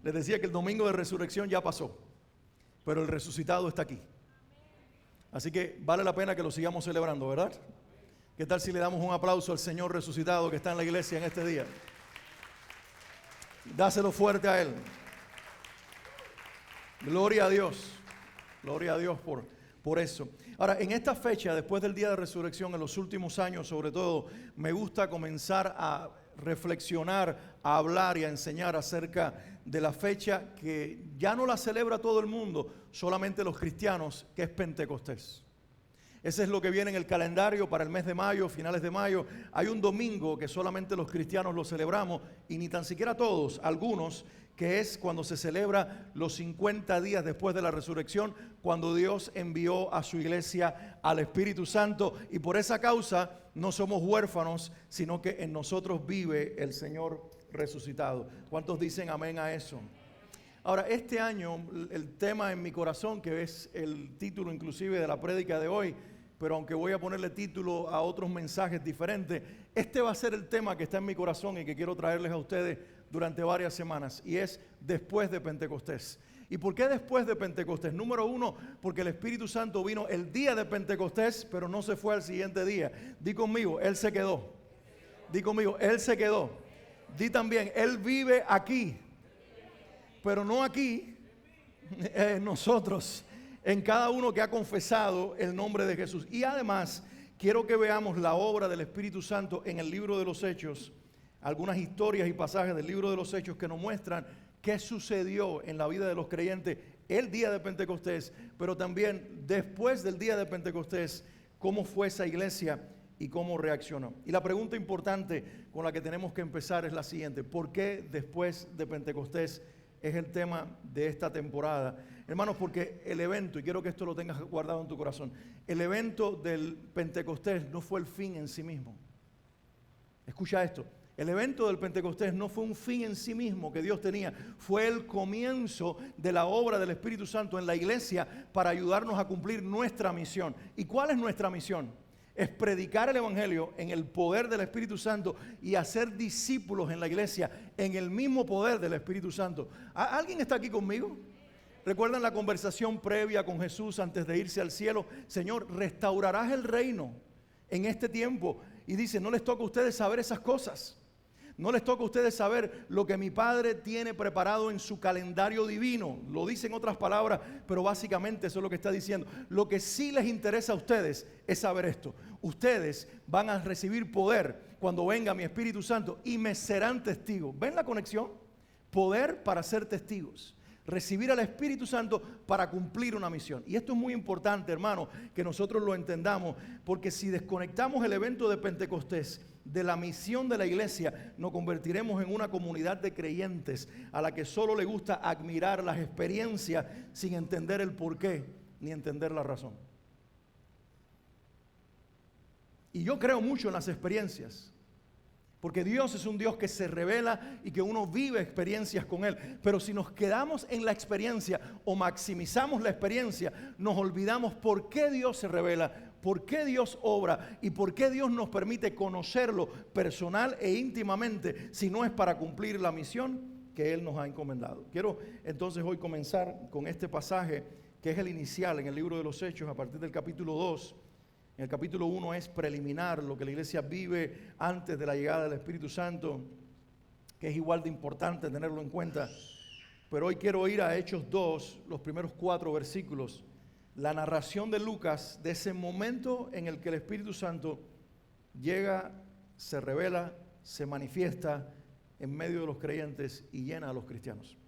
Les decía que el domingo de resurrección ya pasó, pero el resucitado está aquí. Así que vale la pena que lo sigamos celebrando, ¿verdad? ¿Qué tal si le damos un aplauso al Señor resucitado que está en la iglesia en este día? Dáselo fuerte a Él. Gloria a Dios por eso. Ahora, en esta fecha, después del día de resurrección, en los últimos años sobre todo, me gusta comenzar a reflexionar, a hablar y a enseñar acerca de la fecha que ya no la celebra todo el mundo, solamente los cristianos, que es Pentecostés. Ese es lo que viene en el calendario para el mes de mayo, finales de mayo. Hay un domingo que solamente los cristianos lo celebramos y ni tan siquiera todos, algunos, que es cuando se celebra los 50 días después de la resurrección, cuando Dios envió a su iglesia al Espíritu Santo, y por esa causa no somos huérfanos, sino que en nosotros vive el Señor resucitado. ¿Cuántos dicen amén a eso? Ahora, este año el tema en mi corazón, que es el título inclusive de la prédica de hoy, pero aunque voy a ponerle título a otros mensajes diferentes, este va a ser el tema que está en mi corazón y que quiero traerles a ustedes durante varias semanas, y es después de Pentecostés. ¿Y por qué después de Pentecostés? Número uno, porque el Espíritu Santo vino el día de Pentecostés, pero no se fue al siguiente día. Di conmigo, Él se quedó. Di conmigo, Él se quedó. Di también, Él vive aquí, pero no aquí, nosotros, en cada uno que ha confesado el nombre de Jesús. Y además, quiero que veamos la obra del Espíritu Santo en el libro de los Hechos, algunas historias y pasajes del libro de los Hechos que nos muestran qué sucedió en la vida de los creyentes el día de Pentecostés, pero también después del día de Pentecostés, cómo fue esa iglesia y cómo reaccionó. Y la pregunta importante con la que tenemos que empezar es la siguiente: ¿por qué después de Pentecostés? Es el tema de esta temporada, hermanos, porque el evento, y quiero que esto lo tengas guardado en tu corazón, el evento del Pentecostés no fue el fin en sí mismo. Escucha esto: el evento del Pentecostés no fue un fin en sí mismo que Dios tenía, fue el comienzo de la obra del Espíritu Santo en la iglesia para ayudarnos a cumplir nuestra misión. ¿Y cuál es nuestra misión? Es predicar el Evangelio en el poder del Espíritu Santo y hacer discípulos en la iglesia en el mismo poder del Espíritu Santo. ¿Alguien está aquí conmigo? ¿Recuerdan la conversación previa con Jesús antes de irse al cielo? Señor, restaurarás el reino en este tiempo. Y dice, no les toca a ustedes saber esas cosas. No les toca a ustedes saber lo que mi Padre tiene preparado en su calendario divino. Lo dice en otras palabras, pero básicamente eso es lo que está diciendo. Lo que sí les interesa a ustedes es saber esto: ustedes van a recibir poder cuando venga mi Espíritu Santo y me serán testigos. ¿Ven la conexión? Poder para ser testigos. Recibir al Espíritu Santo para cumplir una misión. Y esto es muy importante, hermano, que nosotros lo entendamos, porque si desconectamos el evento de Pentecostés de la misión de la iglesia, nos convertiremos en una comunidad de creyentes a la que solo le gusta admirar las experiencias sin entender el porqué ni entender la razón. Y yo creo mucho en las experiencias, porque Dios es un Dios que se revela y que uno vive experiencias con Él. Pero si nos quedamos en la experiencia o maximizamos la experiencia, nos olvidamos por qué Dios se revela, por qué Dios obra y por qué Dios nos permite conocerlo personal e íntimamente, si no es para cumplir la misión que Él nos ha encomendado. Quiero entonces hoy comenzar con este pasaje que es el inicial en el libro de los Hechos, a partir del capítulo 2. En el capítulo 1 es preliminar, lo que la iglesia vive antes de la llegada del Espíritu Santo, que es igual de importante tenerlo en cuenta. Pero hoy quiero ir a Hechos 2, los primeros 4 versículos, la narración de Lucas de ese momento en el que el Espíritu Santo llega, se revela, se manifiesta en medio de los creyentes y llena a los cristianos.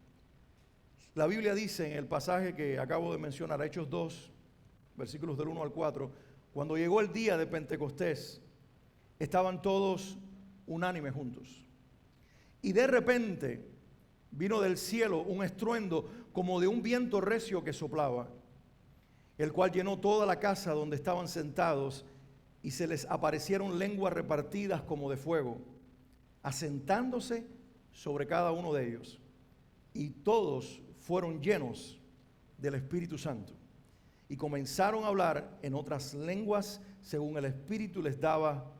La Biblia dice en el pasaje que acabo de mencionar, Hechos 2, versículos del 1 al 4, cuando llegó el día de Pentecostés, estaban todos unánimes juntos. Y de repente vino del cielo un estruendo como de un viento recio que soplaba, el cual llenó toda la casa donde estaban sentados, y se les aparecieron lenguas repartidas como de fuego, asentándose sobre cada uno de ellos. Y todos fueron llenos del Espíritu Santo y comenzaron a hablar en otras lenguas según el Espíritu les daba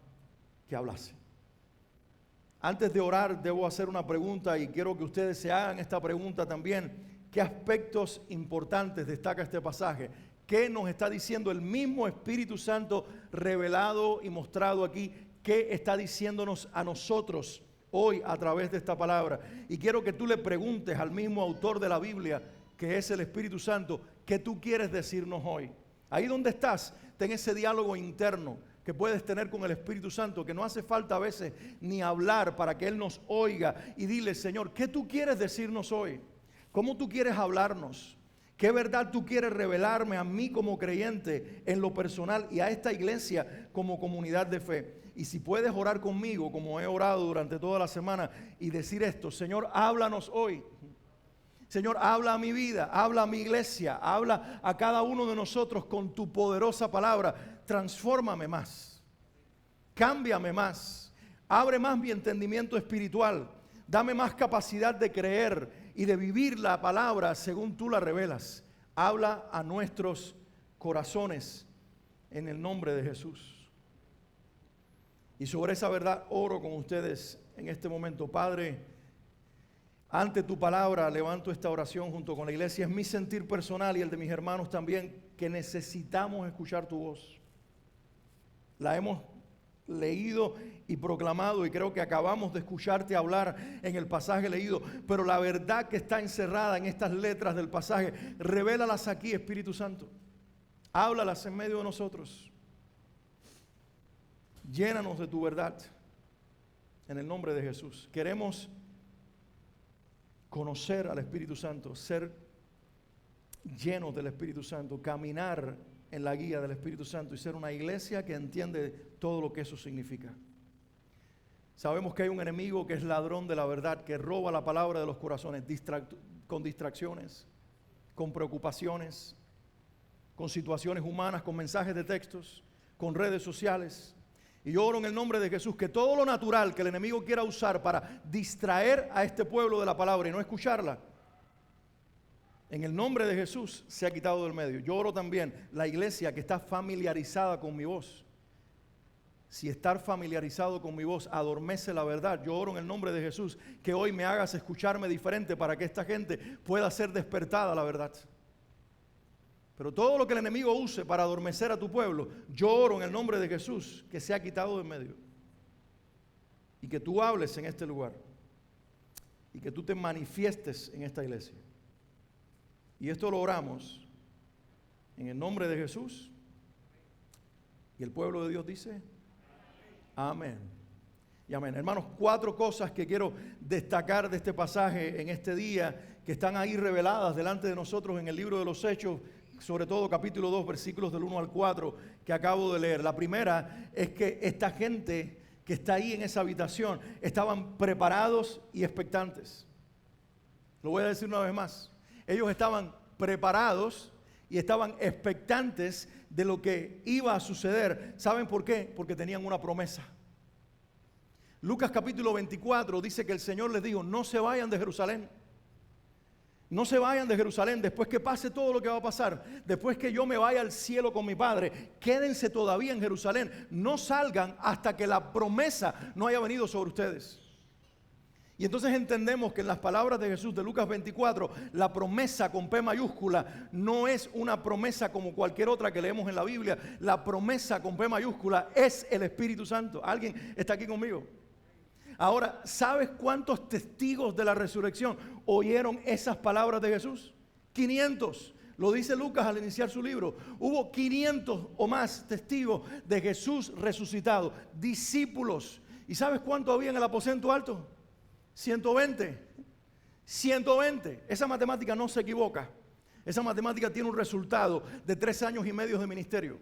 que hablasen. Antes de orar, debo hacer una pregunta y quiero que ustedes se hagan esta pregunta también. ¿Qué aspectos importantes destaca este pasaje? ¿Qué nos está diciendo el mismo Espíritu Santo revelado y mostrado aquí? ¿Qué está diciéndonos a nosotros hoy a través de esta palabra? Y quiero que tú le preguntes al mismo autor de la Biblia, que es el Espíritu Santo, ¿qué tú quieres decirnos hoy? Ahí donde estás, ten ese diálogo interno que puedes tener con el Espíritu Santo, que no hace falta a veces ni hablar para que Él nos oiga, y dile: Señor, ¿qué tú quieres decirnos hoy? ¿Cómo tú quieres hablarnos? ¿Qué verdad tú quieres revelarme a mí como creyente en lo personal y a esta iglesia como comunidad de fe? Y si puedes orar conmigo como he orado durante toda la semana y decir esto: Señor, háblanos hoy. Señor, habla a mi vida, habla a mi iglesia, habla a cada uno de nosotros con tu poderosa palabra. Transfórmame más, cámbiame más, abre más mi entendimiento espiritual, dame más capacidad de creer y de vivir la palabra según tú la revelas. Habla a nuestros corazones en el nombre de Jesús. Y sobre esa verdad oro con ustedes en este momento. Padre, ante tu palabra levanto esta oración junto con la iglesia. Es mi sentir personal y el de mis hermanos también, que necesitamos escuchar tu voz. La hemos leído y proclamado y creo que acabamos de escucharte hablar en el pasaje leído, pero la verdad que está encerrada en estas letras del pasaje, revélalas aquí, Espíritu Santo. Háblalas en medio de nosotros. Llénanos de tu verdad en el nombre de Jesús. Queremos conocer al Espíritu Santo, ser llenos del Espíritu Santo, caminar en la guía del Espíritu Santo y ser una iglesia que entiende todo lo que eso significa. Sabemos que hay un enemigo que es ladrón de la verdad, que roba la palabra de los corazones con distracciones, con preocupaciones, con situaciones humanas, con mensajes de textos, con redes sociales. Y yo oro en el nombre de Jesús que todo lo natural que el enemigo quiera usar para distraer a este pueblo de la palabra y no escucharla, en el nombre de Jesús se ha quitado del medio. Yo oro también la iglesia que está familiarizada con mi voz. Si estar familiarizado con mi voz adormece la verdad, yo oro en el nombre de Jesús que hoy me hagas escucharme diferente para que esta gente pueda ser despertada a la verdad. Pero todo lo que el enemigo use para adormecer a tu pueblo, yo oro en el nombre de Jesús que se ha quitado del medio. Y que tú hables en este lugar. Y que tú te manifiestes en esta iglesia. Y esto lo oramos en el nombre de Jesús. Y el pueblo de Dios dice: amén. Y amén. Hermanos, 4 cosas que quiero destacar de este pasaje en este día, que están ahí reveladas delante de nosotros en el libro de los Hechos, sobre todo capítulo 2, versículos del 1 al 4, que acabo de leer. La primera es que esta gente que está ahí en esa habitación estaban preparados y expectantes. Lo voy a decir una vez más. Ellos estaban preparados y estaban expectantes de lo que iba a suceder. ¿Saben por qué? Porque tenían una promesa. Lucas capítulo 24 dice que el Señor les dijo: no se vayan de Jerusalén. No se vayan de Jerusalén después que pase todo lo que va a pasar. Después que yo me vaya al cielo con mi Padre, quédense todavía en Jerusalén. No salgan hasta que la promesa no haya venido sobre ustedes. Y entonces entendemos que en las palabras de Jesús de Lucas 24, la promesa con P mayúscula no es una promesa como cualquier otra que leemos en la Biblia. La promesa con P mayúscula es el Espíritu Santo. ¿Alguien está aquí conmigo? Ahora, ¿sabes cuántos testigos de la resurrección oyeron esas palabras de Jesús? 500. Lo dice Lucas al iniciar su libro. Hubo 500 o más testigos de Jesús resucitado, discípulos. ¿Y sabes cuánto había en el aposento alto? 120. 120. Esa matemática no se equivoca. Esa matemática tiene un resultado de 3 años y medio de ministerio.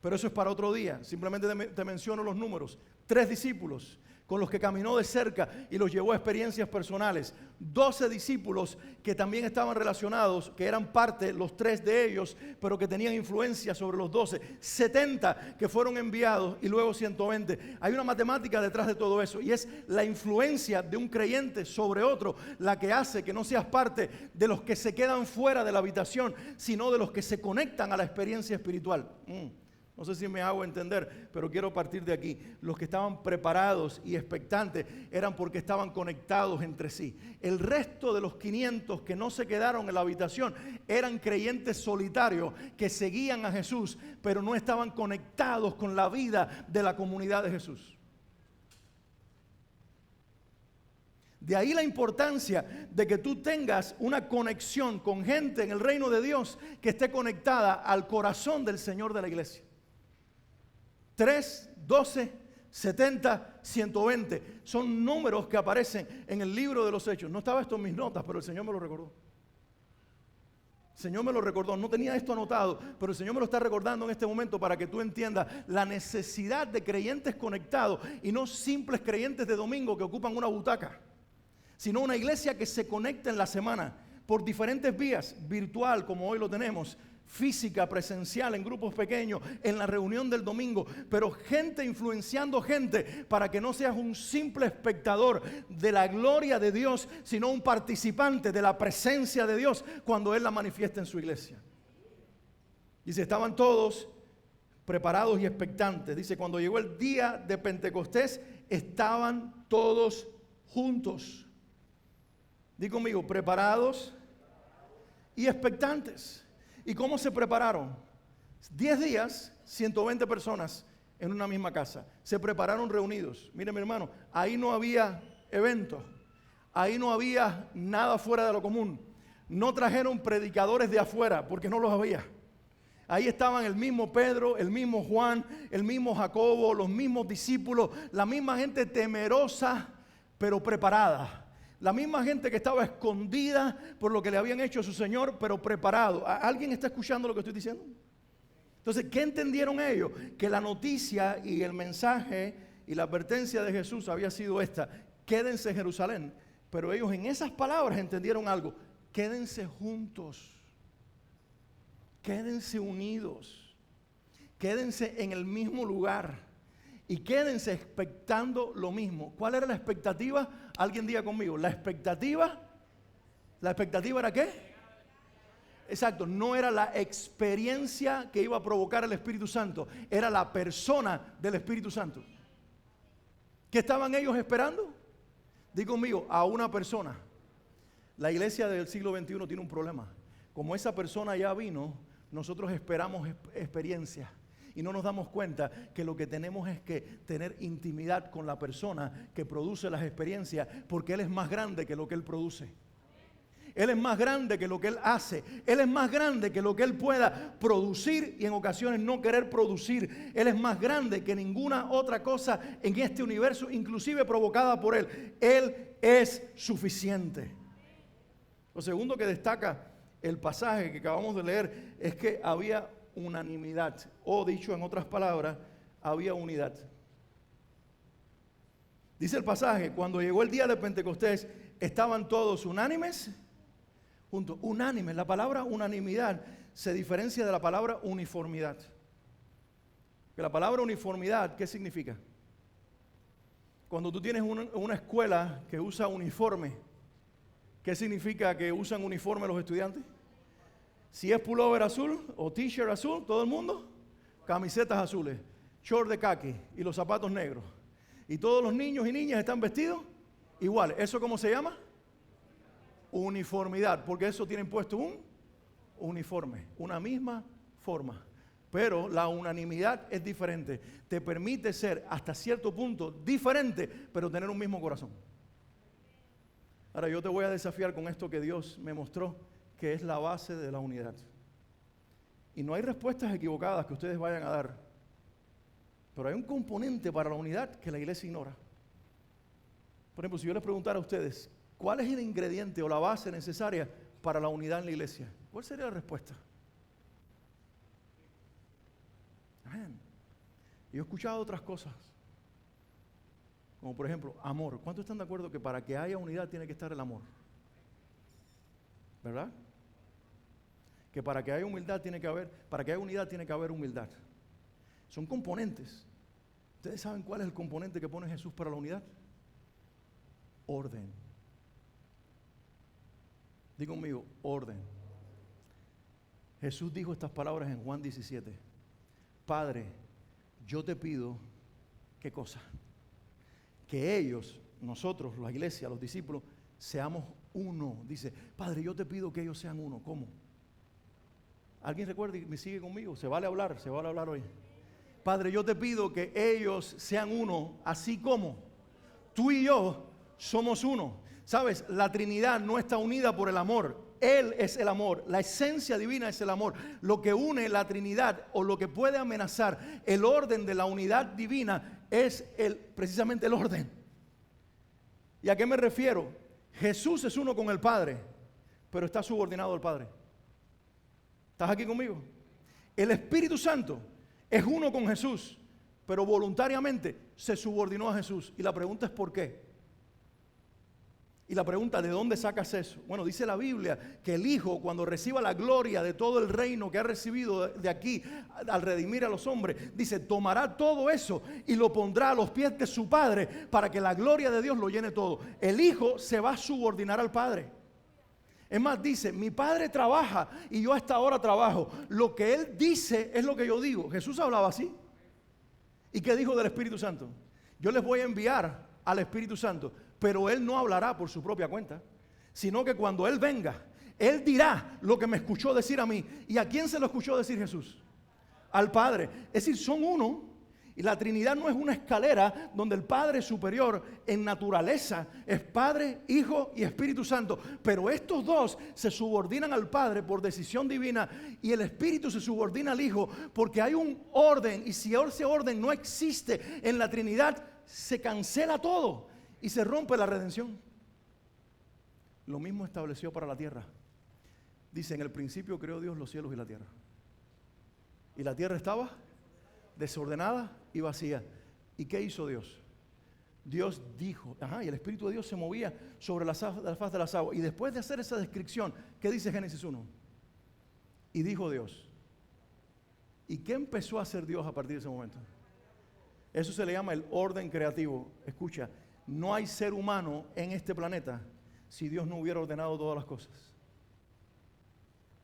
Pero eso es para otro día. Simplemente te menciono los números. 3 discípulos con los que caminó de cerca y los llevó a experiencias personales. 12 discípulos que también estaban relacionados, que eran parte, los 3 de ellos, pero que tenían influencia sobre los 12. 70 que fueron enviados y luego 120. Hay una matemática detrás de todo eso y es la influencia de un creyente sobre otro la que hace que no seas parte de los que se quedan fuera de la habitación, sino de los que se conectan a la experiencia espiritual. No No sé si me hago entender, pero quiero partir de aquí. Los que estaban preparados y expectantes eran porque estaban conectados entre sí. El resto de los 500 que no se quedaron en la habitación eran creyentes solitarios que seguían a Jesús, pero no estaban conectados con la vida de la comunidad de Jesús. De ahí la importancia de que tú tengas una conexión con gente en el reino de Dios que esté conectada al corazón del Señor de la iglesia. 3, 12, 70, 120 son números que aparecen en el libro de los Hechos. No estaba esto en mis notas, pero el Señor me lo recordó. El Señor me lo recordó, no tenía esto anotado, pero el Señor me lo está recordando en este momento para que tú entiendas la necesidad de creyentes conectados y no simples creyentes de domingo que ocupan una butaca, sino una iglesia que se conecta en la semana por diferentes vías, virtual como hoy lo tenemos, física, presencial, en grupos pequeños, en la reunión del domingo, pero gente influenciando gente para que no seas un simple espectador de la gloria de Dios, sino un participante de la presencia de Dios cuando Él la manifiesta en su iglesia. Dice, estaban todos preparados y expectantes. Dice, cuando llegó el día de Pentecostés, estaban todos juntos. Di conmigo, preparados y expectantes. ¿Y cómo se prepararon? 10 días, 120 personas en una misma casa. Se prepararon reunidos. Mire, mi hermano, ahí no había eventos. Ahí no había nada fuera de lo común. No trajeron predicadores de afuera porque no los había. Ahí estaban el mismo Pedro, el mismo Juan, el mismo Jacobo, los mismos discípulos, la misma gente temerosa pero preparada. La misma gente que estaba escondida por lo que le habían hecho a su Señor, pero preparado. ¿Alguien está escuchando lo que estoy diciendo? Entonces, ¿qué entendieron ellos? Que la noticia y el mensaje y la advertencia de Jesús había sido esta: quédense en Jerusalén. Pero ellos en esas palabras entendieron algo: quédense juntos, quédense unidos, quédense en el mismo lugar. Y quédense expectando lo mismo. ¿Cuál era la expectativa? Alguien diga conmigo. ¿La expectativa era qué? Exacto, no era la experiencia que iba a provocar el Espíritu Santo. Era la persona del Espíritu Santo. ¿Qué estaban ellos esperando? Diga conmigo, a una persona. La iglesia del siglo XXI tiene un problema. Como esa persona ya vino, nosotros esperamos experiencia. Y no nos damos cuenta que lo que tenemos es que tener intimidad con la persona que produce las experiencias, porque Él es más grande que lo que Él produce. Él es más grande que lo que Él hace. Él es más grande que lo que Él pueda producir y en ocasiones no querer producir. Él es más grande que ninguna otra cosa en este universo, inclusive provocada por Él. Él es suficiente. Lo segundo que destaca el pasaje que acabamos de leer es que había unanimidad, o dicho en otras palabras, había unidad. Dice el pasaje, cuando llegó el día de Pentecostés, estaban todos unánimes, juntos, unánimes. La palabra unanimidad se diferencia de la palabra uniformidad. Que la palabra uniformidad, ¿qué significa? Cuando tú tienes una escuela que usa uniforme, ¿qué significa que usan uniforme los estudiantes? Si es pullover azul o t-shirt azul, todo el mundo, camisetas azules, short de khaki y los zapatos negros. Y todos los niños y niñas están vestidos igual. ¿Eso cómo se llama? Uniformidad, porque eso tienen puesto un uniforme, una misma forma. Pero la unanimidad es diferente. Te permite ser hasta cierto punto diferente, pero tener un mismo corazón. Ahora yo te voy a desafiar con esto que Dios me mostró, que es la base de la unidad. Y no hay respuestas equivocadas que ustedes vayan a dar, pero hay un componente para la unidad que la iglesia ignora. Por ejemplo, si yo les preguntara a ustedes, ¿cuál es el ingrediente o la base necesaria para la unidad en la iglesia? ¿Cuál sería la respuesta? Amén. Yo he escuchado otras cosas, como por ejemplo, amor. ¿Cuántos están de acuerdo que para que haya unidad tiene que estar el amor? ¿Verdad? Que para que haya humildad tiene que haber, para que haya unidad tiene que haber humildad. Son componentes. ¿Ustedes saben cuál es el componente que pone Jesús para la unidad? Orden. Diga conmigo, orden. Jesús dijo estas palabras en Juan 17. Padre, yo te pido, ¿qué cosa? Que ellos, nosotros, la iglesia, los discípulos, seamos uno. Dice, Padre, yo te pido que ellos sean uno. ¿Cómo? ¿Alguien recuerda y me sigue conmigo? Se vale hablar hoy. Padre, yo te pido que ellos sean uno, así como tú y yo somos uno. ¿Sabes? La Trinidad no está unida por el amor. Él es el amor. La esencia divina es el amor. Lo que une la Trinidad o lo que puede amenazar el orden de la unidad divina es precisamente el orden. ¿Y a qué me refiero? Jesús es uno con el Padre, pero está subordinado al Padre. ¿Estás aquí conmigo? El Espíritu Santo es uno con Jesús, pero voluntariamente se subordinó a Jesús. Y la pregunta es ¿por qué? Y la pregunta, ¿de dónde sacas eso? Bueno, dice la Biblia que el Hijo, cuando reciba la gloria de todo el reino que ha recibido de aquí al redimir a los hombres, dice, tomará todo eso y lo pondrá a los pies de su Padre para que la gloria de Dios lo llene todo. El Hijo se va a subordinar al Padre. Es más, dice, mi Padre trabaja y yo hasta ahora trabajo. Lo que Él dice es lo que yo digo. Jesús hablaba así. ¿Y qué dijo del Espíritu Santo? Yo les voy a enviar al Espíritu Santo, pero Él no hablará por su propia cuenta, sino que cuando Él venga, Él dirá lo que me escuchó decir a mí. ¿Y a quién se lo escuchó decir Jesús? Al Padre. Es decir, son uno. Y la Trinidad no es una escalera donde el Padre superior en naturaleza es Padre, Hijo y Espíritu Santo. Pero estos dos se subordinan al Padre por decisión divina y el Espíritu se subordina al Hijo porque hay un orden. Y si ese orden no existe en la Trinidad, se cancela todo y se rompe la redención. Lo mismo estableció para la tierra. Dice, en el principio creó Dios los cielos y la tierra. Y la tierra estaba desordenada y vacía. ¿Y qué hizo Dios? Dios dijo, y el Espíritu de Dios se movía sobre la faz de las aguas. Y después de hacer esa descripción, ¿qué dice Génesis 1? Y dijo Dios. ¿Y qué empezó a hacer Dios a partir de ese momento? Eso se le llama el orden creativo. Escucha, no hay ser humano en este planeta si Dios no hubiera ordenado todas las cosas.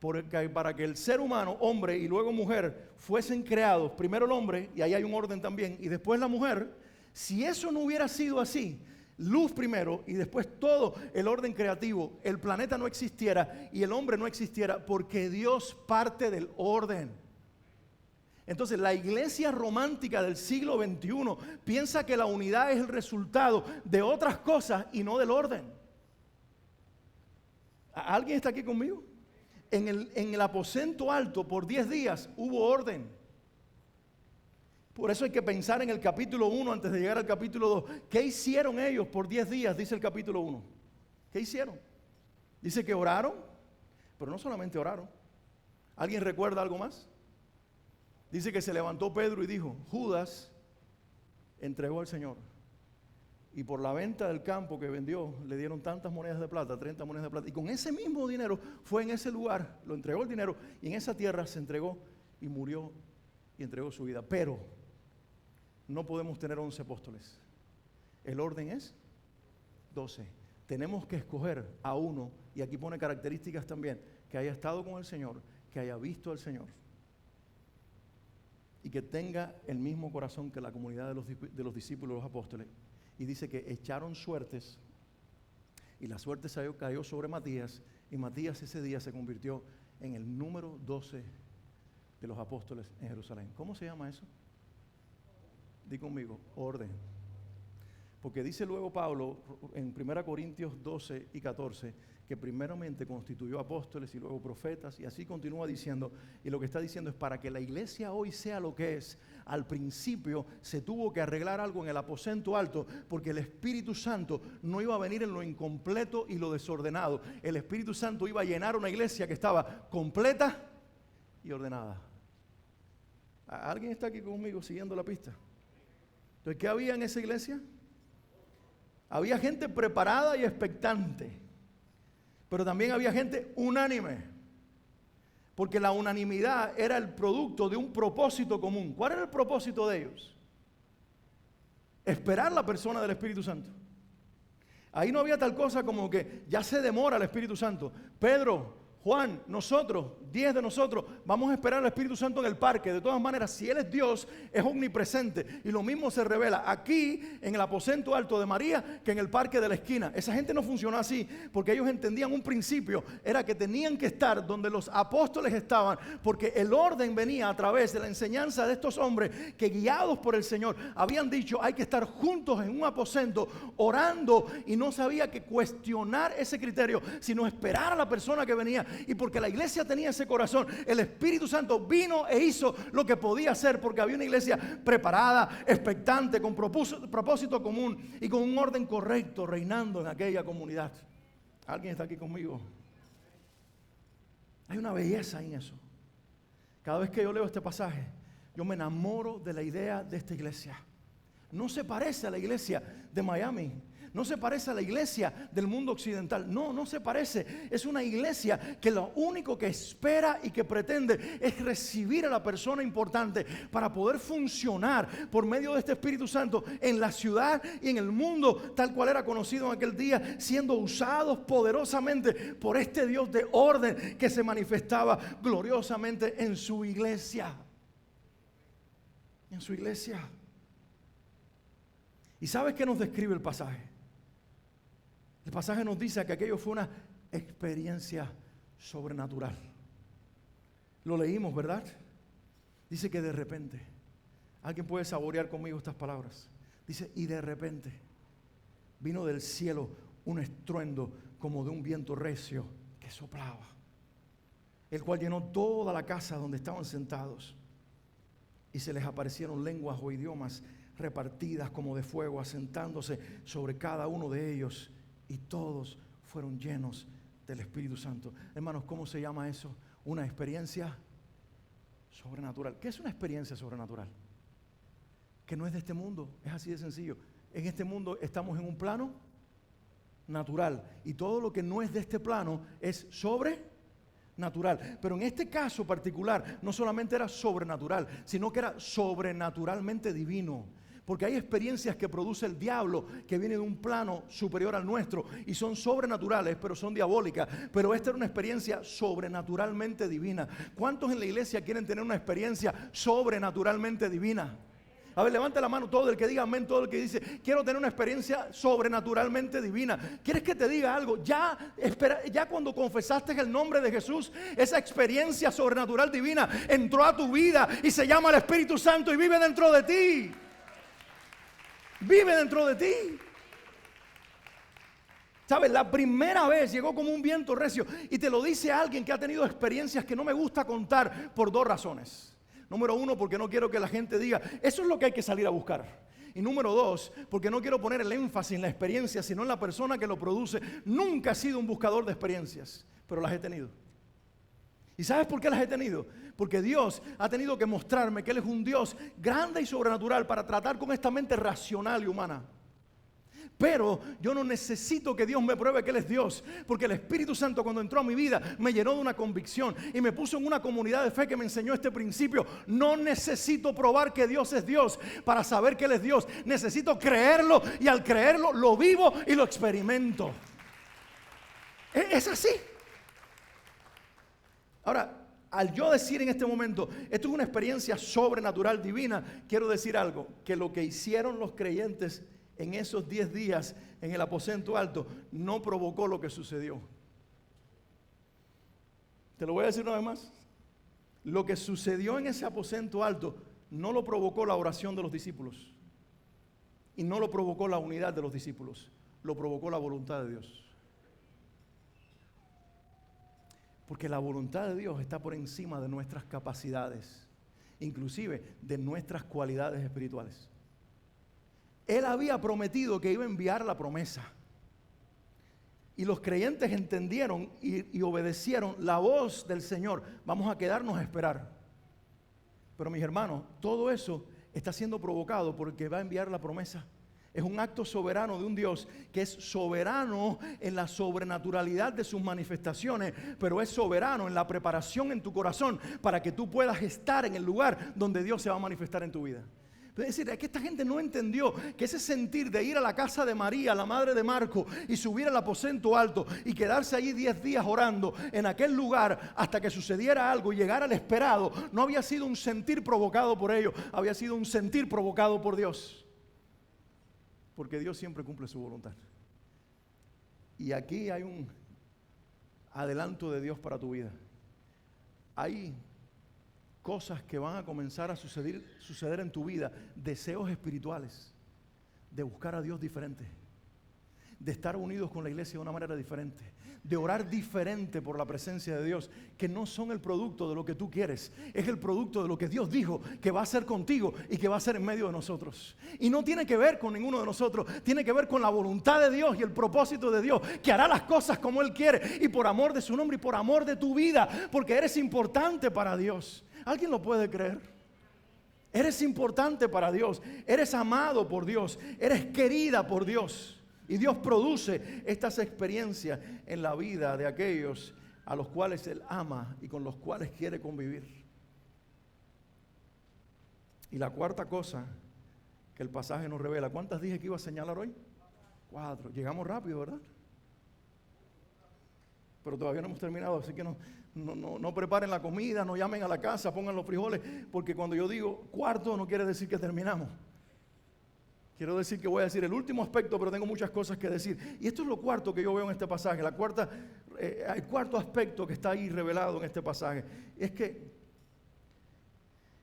Porque para que el ser humano, hombre y luego mujer, fuesen creados, primero el hombre, y ahí hay un orden también, y después la mujer, si eso no hubiera sido así, luz primero y después todo el orden creativo, el planeta no existiera y el hombre no existiera porque Dios parte del orden. Entonces la iglesia romántica del siglo XXI piensa que la unidad es el resultado de otras cosas y no del orden. ¿Alguien está aquí conmigo? En el aposento alto por 10 días hubo orden. Por eso hay que pensar en el capítulo 1 antes de llegar al capítulo 2. ¿Qué hicieron ellos por 10 días? Dice el capítulo 1. ¿Qué hicieron? Dice que oraron, pero no solamente oraron. ¿Alguien recuerda algo más? Dice que se levantó Pedro y dijo, Judas entregó al Señor. Y por la venta del campo que vendió, le dieron tantas monedas de plata, 30 monedas de plata. Y con ese mismo dinero fue en ese lugar, lo entregó el dinero, y en esa tierra se entregó y murió y entregó su vida. Pero no podemos tener 11 apóstoles. El orden es 12. Tenemos que escoger a uno, y aquí pone características también, que haya estado con el Señor, que haya visto al Señor, y que tenga el mismo corazón que la comunidad de los discípulos, los apóstoles. Y dice que echaron suertes y la suerte cayó sobre Matías y Matías ese día se convirtió en el número 12 de los apóstoles en Jerusalén. ¿Cómo se llama eso? Di conmigo, orden. Porque dice luego Pablo en 1 Corintios 12 y 14 que primeramente constituyó apóstoles y luego profetas y así continúa diciendo, y lo que está diciendo es para que la iglesia hoy sea lo que es, al principio se tuvo que arreglar algo en el aposento alto porque el Espíritu Santo no iba a venir en lo incompleto y lo desordenado. El Espíritu Santo iba a llenar una iglesia que estaba completa y ordenada. ¿Alguien está aquí conmigo siguiendo la pista? Entonces, ¿qué había en esa iglesia? Había gente preparada y expectante, pero también había gente unánime, porque la unanimidad era el producto de un propósito común. ¿Cuál era el propósito de ellos? Esperar la persona del Espíritu Santo. Ahí no había tal cosa como que ya se demora el Espíritu Santo. Pedro, Juan, nosotros, 10 de nosotros, vamos a esperar al Espíritu Santo en el parque. De todas maneras, si Él es Dios, es omnipresente. Y lo mismo se revela aquí en el aposento alto de María que en el parque de la esquina. Esa gente no funcionó así porque ellos entendían un principio. Era que tenían que estar donde los apóstoles estaban, porque el orden venía a través de la enseñanza de estos hombres que, guiados por el Señor, habían dicho: hay que estar juntos en un aposento orando. Y no sabía que cuestionar ese criterio, sino esperar a la persona que venía. Y porque la iglesia tenía ese corazón, el Espíritu Santo vino e hizo lo que podía hacer, porque había una iglesia preparada, expectante, con propósito común y con un orden correcto reinando en aquella comunidad. ¿Alguien está aquí conmigo? Hay una belleza en eso. Cada vez que yo leo este pasaje, yo me enamoro de la idea de esta iglesia. No se parece a la iglesia de Miami. No se parece a la iglesia del mundo occidental. No se parece. Es una iglesia que lo único que espera y que pretende es recibir a la persona importante para poder funcionar por medio de este Espíritu Santo en la ciudad y en el mundo tal cual era conocido en aquel día, siendo usados poderosamente por este Dios de orden que se manifestaba gloriosamente en su iglesia. En su iglesia. ¿Y sabes qué nos describe el pasaje? El pasaje nos dice que aquello fue una experiencia sobrenatural. Lo leímos, ¿verdad? Dice que de repente, alguien puede saborear conmigo estas palabras. Dice: y de repente vino del cielo un estruendo como de un viento recio que soplaba, el cual llenó toda la casa donde estaban sentados. Y se les aparecieron lenguas o idiomas repartidas como de fuego, asentándose sobre cada uno de ellos. Y todos fueron llenos del Espíritu Santo. Hermanos, ¿cómo se llama eso? Una experiencia sobrenatural. ¿Qué es una experiencia sobrenatural? Que no es de este mundo. Es así de sencillo. En este mundo estamos en un plano natural. Y todo lo que no es de este plano es sobrenatural. Pero en este caso particular, no solamente era sobrenatural, sino que era sobrenaturalmente divino. Porque hay experiencias que produce el diablo que vienen de un plano superior al nuestro y son sobrenaturales, pero son diabólicas. Pero esta era una experiencia sobrenaturalmente divina. ¿Cuántos en la iglesia quieren tener una experiencia sobrenaturalmente divina? A ver, levante la mano todo el que diga amén, todo el que dice: quiero tener una experiencia sobrenaturalmente divina. ¿Quieres que te diga algo? Ya cuando confesaste el nombre de Jesús, esa experiencia sobrenatural divina entró a tu vida y se llama el Espíritu Santo y vive dentro de ti. Vive dentro de ti. ¿Sabes? La primera vez llegó como un viento recio. Y te lo dice alguien que ha tenido experiencias que no me gusta contar por dos razones. Número uno, porque no quiero que la gente diga: eso es lo que hay que salir a buscar. Y número dos, porque no quiero poner el énfasis en la experiencia, sino en la persona que lo produce. Nunca he sido un buscador de experiencias, pero las he tenido. ¿Y sabes por qué las he tenido? Porque Dios ha tenido que mostrarme que Él es un Dios grande y sobrenatural para tratar con esta mente racional y humana. Pero yo no necesito que Dios me pruebe que Él es Dios, porque el Espíritu Santo, cuando entró a mi vida, me llenó de una convicción y me puso en una comunidad de fe que me enseñó este principio. No necesito probar que Dios es Dios para saber que Él es Dios. Necesito creerlo, y al creerlo lo vivo y lo experimento. Es así. Ahora, al yo decir en este momento, esto es una experiencia sobrenatural divina, quiero decir algo: que lo que hicieron los creyentes en esos 10 días en el aposento alto no provocó lo que sucedió. Te lo voy a decir una vez más. Lo que sucedió en ese aposento alto no lo provocó la oración de los discípulos, y no lo provocó la unidad de los discípulos, lo provocó la voluntad de Dios. Porque la voluntad de Dios está por encima de nuestras capacidades, inclusive de nuestras cualidades espirituales. Él había prometido que iba a enviar la promesa. Y los creyentes entendieron y obedecieron la voz del Señor. Vamos a quedarnos a esperar. Pero mis hermanos, todo eso está siendo provocado porque va a enviar la promesa. Es un acto soberano de un Dios que es soberano en la sobrenaturalidad de sus manifestaciones, pero es soberano en la preparación en tu corazón para que tú puedas estar en el lugar donde Dios se va a manifestar en tu vida. Es decir, es que esta gente no entendió que ese sentir de ir a la casa de María, la madre de Marco, y subir al aposento alto y quedarse allí 10 días orando en aquel lugar hasta que sucediera algo y llegara el esperado, no había sido un sentir provocado por ellos, había sido un sentir provocado por Dios. Porque Dios siempre cumple su voluntad. Y aquí hay un adelanto de Dios para tu vida. Hay cosas que van a comenzar a suceder en tu vida, deseos espirituales, de buscar a Dios diferente, de estar unidos con la iglesia de una manera diferente, de orar diferente por la presencia de Dios, que no son el producto de lo que tú quieres, es el producto de lo que Dios dijo que va a hacer contigo y que va a hacer en medio de nosotros. Y no tiene que ver con ninguno de nosotros, tiene que ver con la voluntad de Dios y el propósito de Dios, que hará las cosas como Él quiere y por amor de su nombre y por amor de tu vida, porque eres importante para Dios. ¿Alguien lo puede creer? Eres importante para Dios, eres amado por Dios, eres querida por Dios. Y Dios produce estas experiencias en la vida de aquellos a los cuales Él ama y con los cuales quiere convivir. Y la cuarta cosa que el pasaje nos revela, ¿cuántas dije que iba a señalar hoy? 4. Llegamos rápido, ¿verdad? Pero todavía no hemos terminado, así que no preparen la comida, no llamen a la casa, pongan los frijoles, porque cuando yo digo cuarto no quiere decir que terminamos. Quiero decir que voy a decir el último aspecto, pero tengo muchas cosas que decir. Y esto es lo cuarto que yo veo en este pasaje. El cuarto aspecto que está ahí revelado en este pasaje es que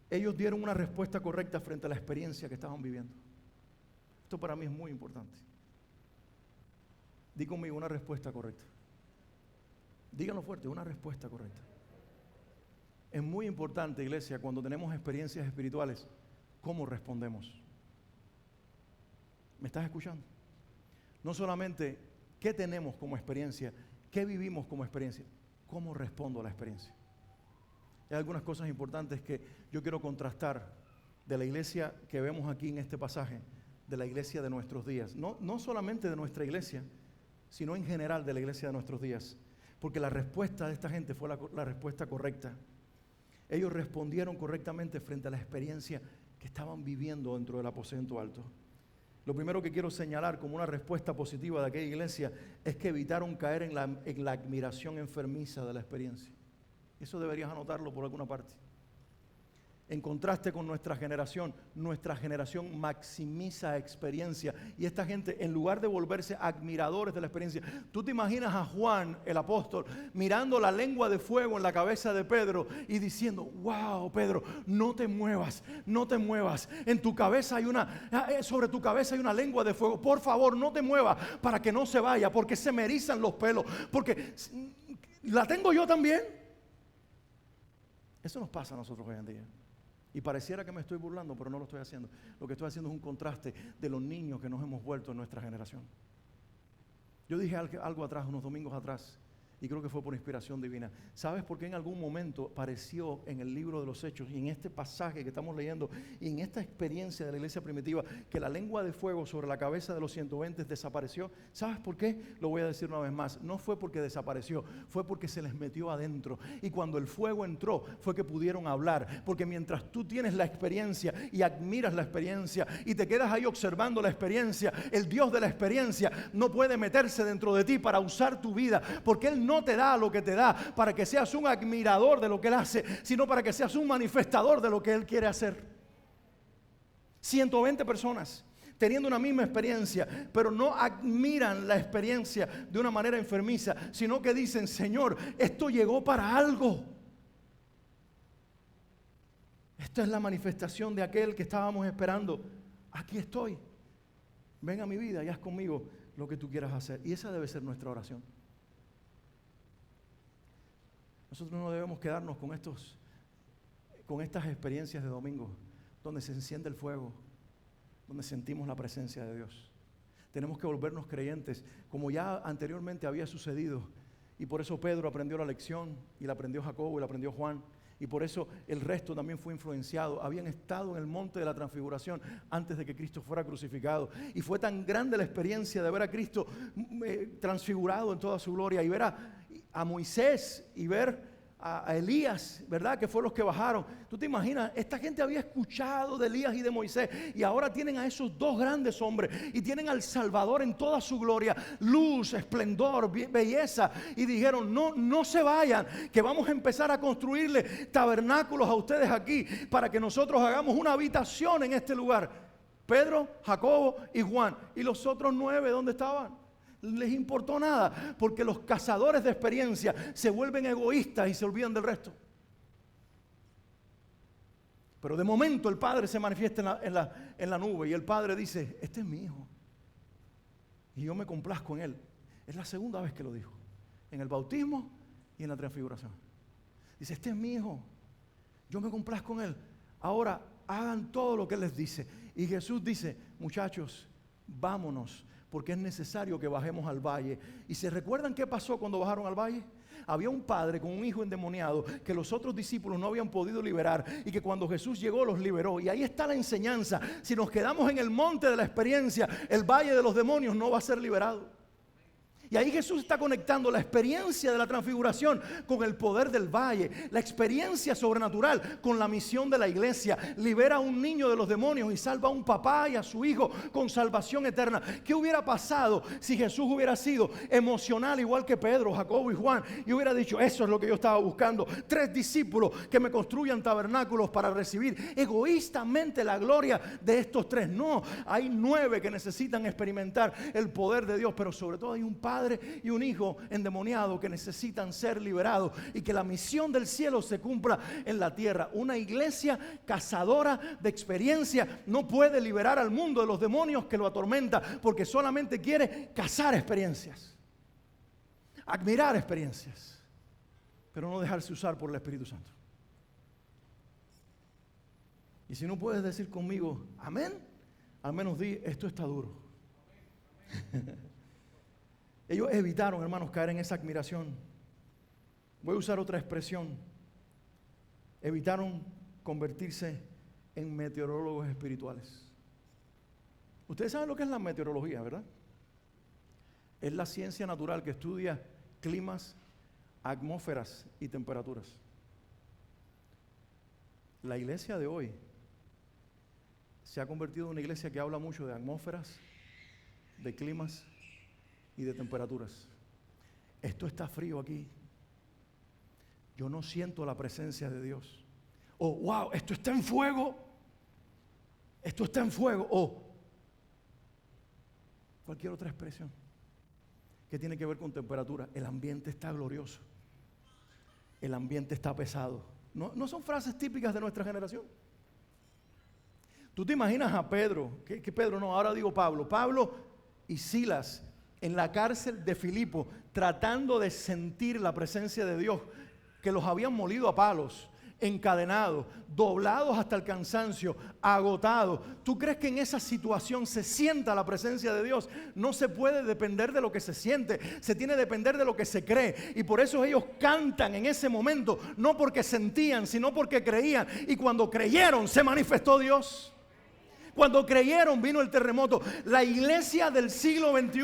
ellos dieron una respuesta correcta frente a la experiencia que estaban viviendo. Esto para mí es muy importante. Di conmigo, una respuesta correcta. Díganlo fuerte, una respuesta correcta. Es muy importante, iglesia, cuando tenemos experiencias espirituales, cómo respondemos. ¿Me estás escuchando? No solamente qué tenemos como experiencia, qué vivimos como experiencia, cómo respondo a la experiencia. Hay algunas cosas importantes que yo quiero contrastar de la iglesia que vemos aquí en este pasaje, de la iglesia de nuestros días. No solamente de nuestra iglesia, sino en general de la iglesia de nuestros días. Porque la respuesta de esta gente fue la respuesta correcta. Ellos respondieron correctamente frente a la experiencia que estaban viviendo dentro del aposento alto. Lo primero que quiero señalar como una respuesta positiva de aquella iglesia es que evitaron caer en la admiración enfermiza de la experiencia. Eso deberías anotarlo por alguna parte. En contraste con nuestra generación maximiza experiencia. Y esta gente, en lugar de volverse admiradores de la experiencia, tú te imaginas a Juan, el apóstol, mirando la lengua de fuego en la cabeza de Pedro y diciendo: wow, Pedro, no te muevas, no te muevas. En tu cabeza sobre tu cabeza hay una lengua de fuego. Por favor, no te muevas para que no se vaya, porque se me erizan los pelos, porque la tengo yo también. Eso nos pasa a nosotros hoy en día. Y pareciera que me estoy burlando, pero no lo estoy haciendo. Lo que estoy haciendo es un contraste de los niños que nos hemos vuelto en nuestra generación. Yo dije algo atrás, unos domingos atrás, y creo que fue por inspiración divina. ¿Sabes por qué en algún momento apareció en el libro de los Hechos y en este pasaje que estamos leyendo y en esta experiencia de la iglesia primitiva que la lengua de fuego sobre la cabeza de los 120 desapareció? ¿Sabes por qué? Lo voy a decir una vez más. No fue porque desapareció, fue porque se les metió adentro. Y cuando el fuego entró fue que pudieron hablar. Porque mientras tú tienes la experiencia y admiras la experiencia y te quedas ahí observando la experiencia, el Dios de la experiencia no puede meterse dentro de ti para usar tu vida, porque Él no te da lo que te da para que seas un admirador de lo que Él hace, sino para que seas un manifestador de lo que Él quiere hacer. 120 personas teniendo una misma experiencia, pero no admiran la experiencia de una manera enfermiza, sino que dicen: Señor, esto llegó para algo. Esta es la manifestación de aquel que estábamos esperando. Aquí estoy. Ven a mi vida y haz conmigo lo que tú quieras hacer. Y esa debe ser nuestra oración. Nosotros no debemos quedarnos con estas experiencias de domingo, donde se enciende el fuego, donde sentimos la presencia de Dios. Tenemos que volvernos creyentes, como ya anteriormente había sucedido. Y por eso Pedro aprendió la lección, y la aprendió Jacobo, y la aprendió Juan. Y por eso el resto también fue influenciado. Habían estado en el monte de la transfiguración antes de que Cristo fuera crucificado. Y fue tan grande la experiencia de ver a Cristo transfigurado en toda su gloria, y ver a Moisés y ver a Elías, ¿verdad? Que fue los que bajaron. Tú te imaginas, esta gente había escuchado de Elías y de Moisés y ahora tienen a esos dos grandes hombres y tienen al Salvador en toda su gloria, luz, esplendor, belleza, y dijeron, no se vayan, que vamos a empezar a construirle tabernáculos a ustedes aquí para que nosotros hagamos una habitación en este lugar. Pedro, Jacobo y Juan. ¿Y los otros 9 dónde estaban? Les importó nada, porque los cazadores de experiencia se vuelven egoístas y se olvidan del resto. Pero de momento el Padre se manifiesta en la nube y el Padre dice, este es mi hijo y yo me complazco en él. Es la segunda vez que lo dijo, en el bautismo y en la transfiguración. Dice, este es mi hijo, yo me complazco en él. Ahora hagan todo lo que él les dice. Y Jesús dice, muchachos, vámonos, porque es necesario que bajemos al valle. ¿Y se recuerdan qué pasó cuando bajaron al valle? Había un padre con un hijo endemoniado que los otros discípulos no habían podido liberar y que cuando Jesús llegó los liberó. Y ahí está la enseñanza. Si nos quedamos en el monte de la experiencia, el valle de los demonios no va a ser liberado. Y ahí Jesús está conectando la experiencia de la transfiguración con el poder del valle, la experiencia sobrenatural con la misión de la iglesia. Libera a un niño de los demonios y salva a un papá y a su hijo con salvación eterna. ¿Qué hubiera pasado si Jesús hubiera sido emocional igual que Pedro, Jacobo y Juan y hubiera dicho, eso es lo que yo estaba buscando, 3 discípulos que me construyan tabernáculos para recibir egoístamente la gloria de estos 3? No, hay 9 que necesitan experimentar el poder de Dios, pero sobre todo hay un padre y un hijo endemoniado que necesitan ser liberados y que la misión del cielo se cumpla en la tierra. Una iglesia cazadora de experiencia no puede liberar al mundo de los demonios que lo atormenta, porque solamente quiere cazar experiencias, admirar experiencias, pero no dejarse usar por el Espíritu Santo. Y si no puedes decir conmigo amén, al menos di, esto está duro. Ellos evitaron, hermanos, caer en esa admiración. Voy a usar otra expresión. Evitaron convertirse en meteorólogos espirituales. Ustedes saben lo que es la meteorología, ¿verdad? Es la ciencia natural que estudia climas, atmósferas y temperaturas. La iglesia de hoy se ha convertido en una iglesia que habla mucho de atmósferas, de climas y de temperaturas. Esto está frío aquí. Yo no siento la presencia de Dios. Oh, wow, esto está en fuego. Esto está en fuego. O cualquier otra expresión que tiene que ver con temperatura. El ambiente está glorioso. El ambiente está pesado. No son frases típicas de nuestra generación. Tú te imaginas a Pedro, que Pedro no, ahora digo Pablo y Silas en la cárcel de Filipo, tratando de sentir la presencia de Dios, que los habían molido a palos, encadenados, doblados hasta el cansancio, agotados. ¿Tú crees que en esa situación se sienta la presencia de Dios? No se puede depender de lo que se siente, se tiene que depender de lo que se cree. Y por eso ellos cantan en ese momento, no porque sentían, sino porque creían. Y cuando creyeron, se manifestó Dios. Cuando creyeron, vino el terremoto. La iglesia del siglo XXI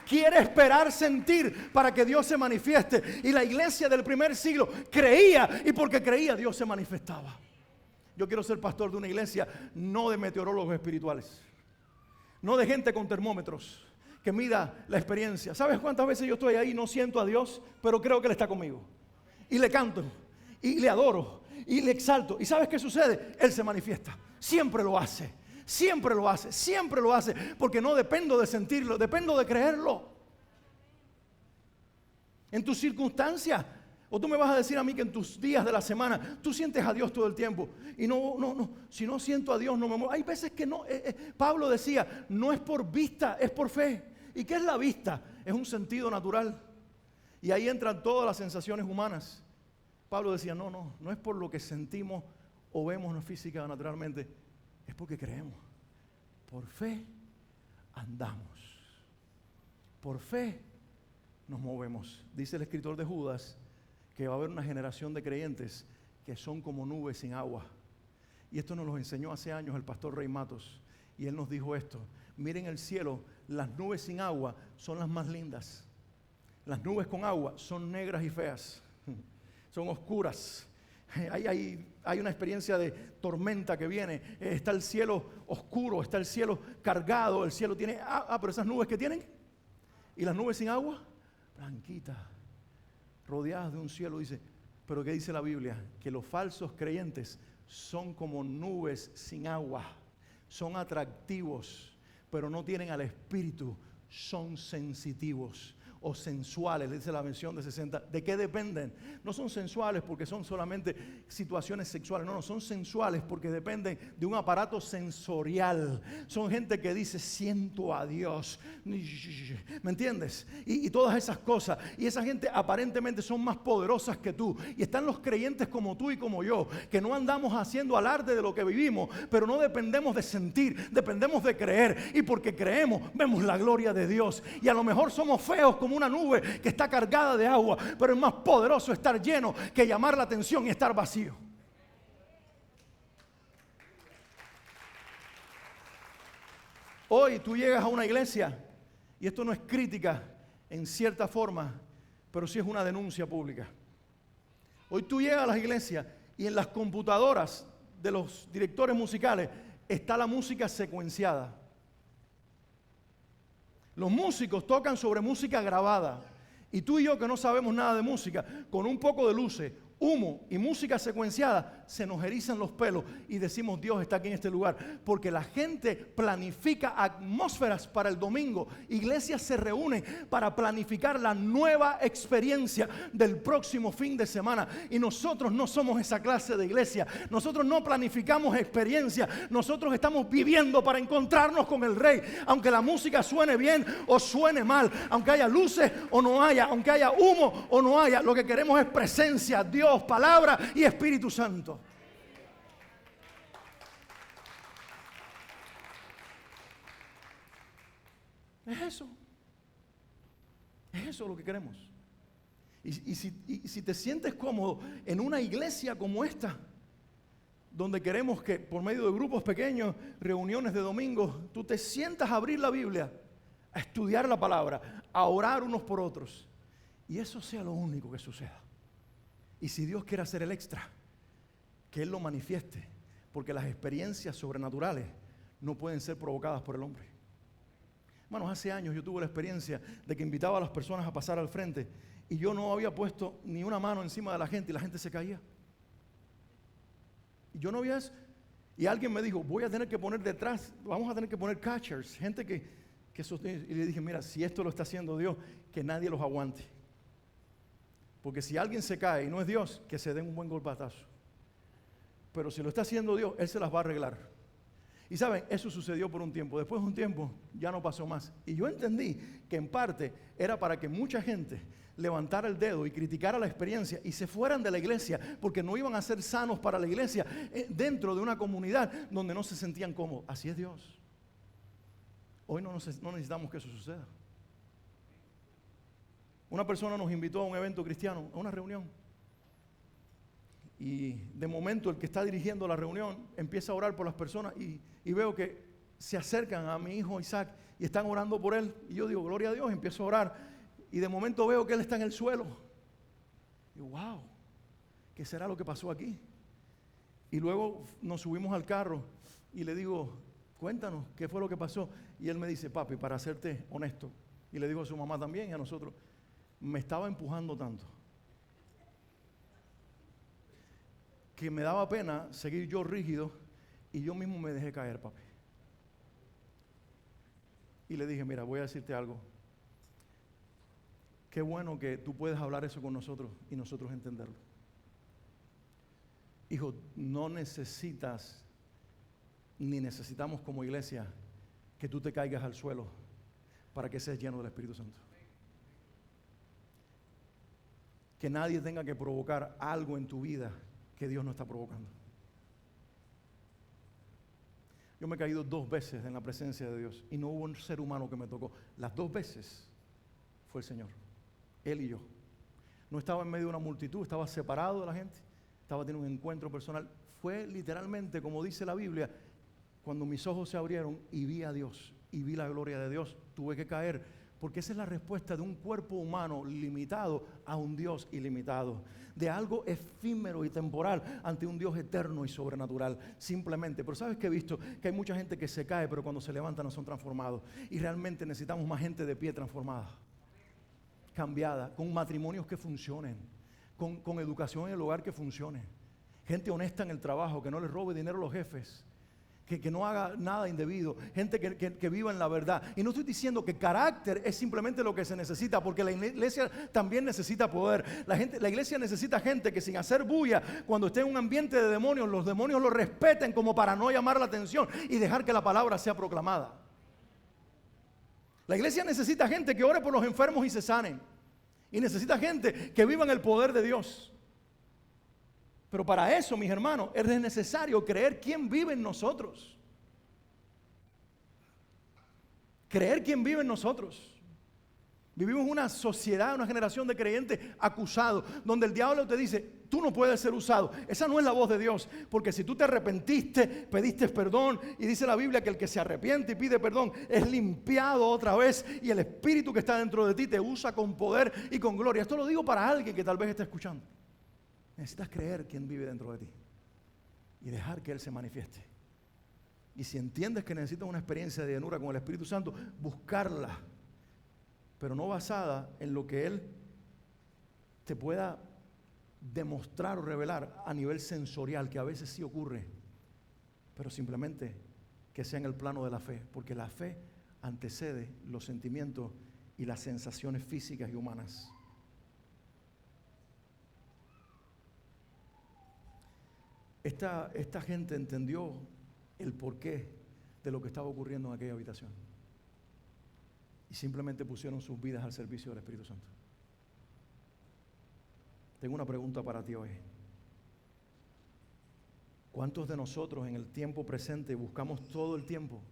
quiere esperar sentir para que Dios se manifieste. Y la iglesia del primer siglo creía, y porque creía, Dios se manifestaba. Yo quiero ser pastor de una iglesia, no de meteorólogos espirituales, no de gente con termómetros que mida la experiencia. ¿Sabes cuántas veces yo estoy ahí y no siento a Dios, pero creo que Él está conmigo? Y le canto, y le adoro, y le exalto. ¿Y sabes qué sucede? Él se manifiesta. Siempre lo hace. Siempre lo hace, porque no dependo de sentirlo, dependo de creerlo. En tus circunstancias, o tú me vas a decir a mí que en tus días de la semana tú sientes a Dios todo el tiempo. Y no, si no siento a Dios no me muevo. Hay veces que no, Pablo decía, no es por vista, es por fe. ¿Y qué es la vista? Es un sentido natural. Y ahí entran todas las sensaciones humanas. Pablo decía, no es por lo que sentimos o vemos física o naturalmente. Es porque creemos. Por fe andamos. Por fe nos movemos. Dice el escritor de Judas que va a haber una generación de creyentes que son como nubes sin agua. Y esto nos lo enseñó hace años el pastor Rey Matos. Y él nos dijo esto. Miren el cielo, las nubes sin agua son las más lindas. Las nubes con agua son negras y feas. son oscuras. Hay una experiencia de tormenta que viene. Está el cielo oscuro, está el cielo cargado, el cielo tiene... pero esas nubes que tienen, y las nubes sin agua, blanquitas, rodeadas de un cielo, dice. Pero ¿qué dice la Biblia? Que los falsos creyentes son como nubes sin agua. Son atractivos, pero no tienen al Espíritu. Son sensitivos o sensuales, dice la versión de 60. ¿De qué dependen? No son sensuales porque son solamente situaciones sexuales. No, son sensuales porque dependen de un aparato sensorial. Son gente que dice, siento a Dios. ¿Me entiendes? Y todas esas cosas. Y esa gente aparentemente son más poderosas que tú. Y están los creyentes como tú y como yo, que no andamos haciendo alarde de lo que vivimos, pero no dependemos de sentir, dependemos de creer. Y porque creemos, vemos la gloria de Dios. Y a lo mejor somos feos como una nube que está cargada de agua, pero es más poderoso estar lleno que llamar la atención y estar vacío. Hoy tú llegas a una iglesia, y esto no es crítica en cierta forma, pero sí es una denuncia pública. Hoy tú llegas a las iglesias y en las computadoras de los directores musicales está la música secuenciada. Los músicos tocan sobre música grabada. Y tú y yo, que no sabemos nada de música, con un poco de luces, humo y música secuenciada, se nos erizan los pelos y decimos, Dios está aquí en este lugar. Porque la gente planifica atmósferas para el domingo. Iglesias se reúnen para planificar la nueva experiencia del próximo fin de semana. Y nosotros no somos esa clase de iglesia. Nosotros no planificamos experiencia. Nosotros estamos viviendo para encontrarnos con el Rey. Aunque la música suene bien o suene mal, aunque haya luces o no haya, aunque haya humo o no haya, lo que queremos es presencia, Dios, palabra y Espíritu Santo. Es eso. Es eso lo que queremos. Y si te sientes cómodo en una iglesia como esta, donde queremos que por medio de grupos pequeños, reuniones de domingo, tú te sientas a abrir la Biblia, a estudiar la palabra, a orar unos por otros, y eso sea lo único que suceda. Y si Dios quiere hacer el extra, que Él lo manifieste, porque las experiencias sobrenaturales no pueden ser provocadas por el hombre. Hermanos, hace años yo tuve la experiencia de que invitaba a las personas a pasar al frente y yo no había puesto ni una mano encima de la gente y la gente se caía. Y yo no había eso. Y alguien me dijo, voy a tener que poner detrás, vamos a tener que poner catchers, gente que sostiene. Y le dije, mira, si esto lo está haciendo Dios, que nadie los aguante. Porque si alguien se cae y no es Dios, que se den un buen golpetazo. Pero si lo está haciendo Dios, Él se las va a arreglar. Y saben, eso sucedió por un tiempo. Después de un tiempo, ya no pasó más. Y yo entendí que en parte era para que mucha gente levantara el dedo y criticara la experiencia y se fueran de la iglesia, porque no iban a ser sanos para la iglesia dentro de una comunidad donde no se sentían cómodos. Así es Dios. Hoy no necesitamos que eso suceda. Una persona nos invitó a un evento cristiano, a una reunión. Y de momento el que está dirigiendo la reunión empieza a orar por las personas y veo que se acercan a mi hijo Isaac y están orando por él. Y yo digo, gloria a Dios, empiezo a orar. Y de momento veo que él está en el suelo. Y wow, ¿qué será lo que pasó aquí? Y luego nos subimos al carro y le digo, cuéntanos, ¿qué fue lo que pasó? Y él me dice, papi, para serte honesto, y le digo a su mamá también y a nosotros, me estaba empujando tanto que me daba pena seguir yo rígido y yo mismo me dejé caer, papi. Y le dije, mira, voy a decirte algo. Qué bueno que tú puedes hablar eso con nosotros y nosotros entenderlo. Hijo, no necesitas, ni necesitamos como iglesia, que tú te caigas al suelo para que seas lleno del Espíritu Santo. Que nadie tenga que provocar algo en tu vida que Dios no está provocando. Yo me he caído 2 veces en la presencia de Dios y no hubo un ser humano que me tocó. Las 2 veces fue el Señor, Él y yo. No estaba en medio de una multitud, estaba separado de la gente, estaba teniendo un encuentro personal. Fue literalmente, como dice la Biblia, cuando mis ojos se abrieron y vi a Dios y vi la gloria de Dios, tuve que caer Porque esa es la respuesta de un cuerpo humano limitado a un Dios ilimitado. De algo efímero y temporal ante un Dios eterno y sobrenatural. Simplemente. Pero ¿sabes qué he visto? Que hay mucha gente que se cae, pero cuando se levanta no son transformados. Y realmente necesitamos más gente de pie transformada. Cambiada. Con matrimonios que funcionen. Con educación en el hogar que funcione. Gente honesta en el trabajo, que no le robe dinero a los jefes. Que no haga nada indebido, gente que viva en la verdad. Y no estoy diciendo que carácter es simplemente lo que se necesita, porque la iglesia también necesita poder. La iglesia necesita gente que sin hacer bulla, cuando esté en un ambiente de demonios, los demonios lo respeten como para no llamar la atención y dejar que la palabra sea proclamada. La iglesia necesita gente que ore por los enfermos y se sanen. Y necesita gente que viva en el poder de Dios. Pero para eso, mis hermanos, es necesario creer quién vive en nosotros. Creer quién vive en nosotros. Vivimos en una sociedad, una generación de creyentes acusados, donde el diablo te dice, tú no puedes ser usado. Esa no es la voz de Dios, porque si tú te arrepentiste, pediste perdón, y dice la Biblia que el que se arrepiente y pide perdón es limpiado otra vez, y el Espíritu que está dentro de ti te usa con poder y con gloria. Esto lo digo para alguien que tal vez esté escuchando. Necesitas creer quién vive dentro de ti y dejar que Él se manifieste. Y si entiendes que necesitas una experiencia de llenura con el Espíritu Santo, buscarla, pero no basada en lo que Él te pueda demostrar o revelar a nivel sensorial, que a veces sí ocurre, pero simplemente que sea en el plano de la fe, porque la fe antecede los sentimientos y las sensaciones físicas y humanas. Esta gente entendió el porqué de lo que estaba ocurriendo en aquella habitación. Y simplemente pusieron sus vidas al servicio del Espíritu Santo. Tengo una pregunta para ti hoy. ¿Cuántos de nosotros en el tiempo presente buscamos todo el tiempo,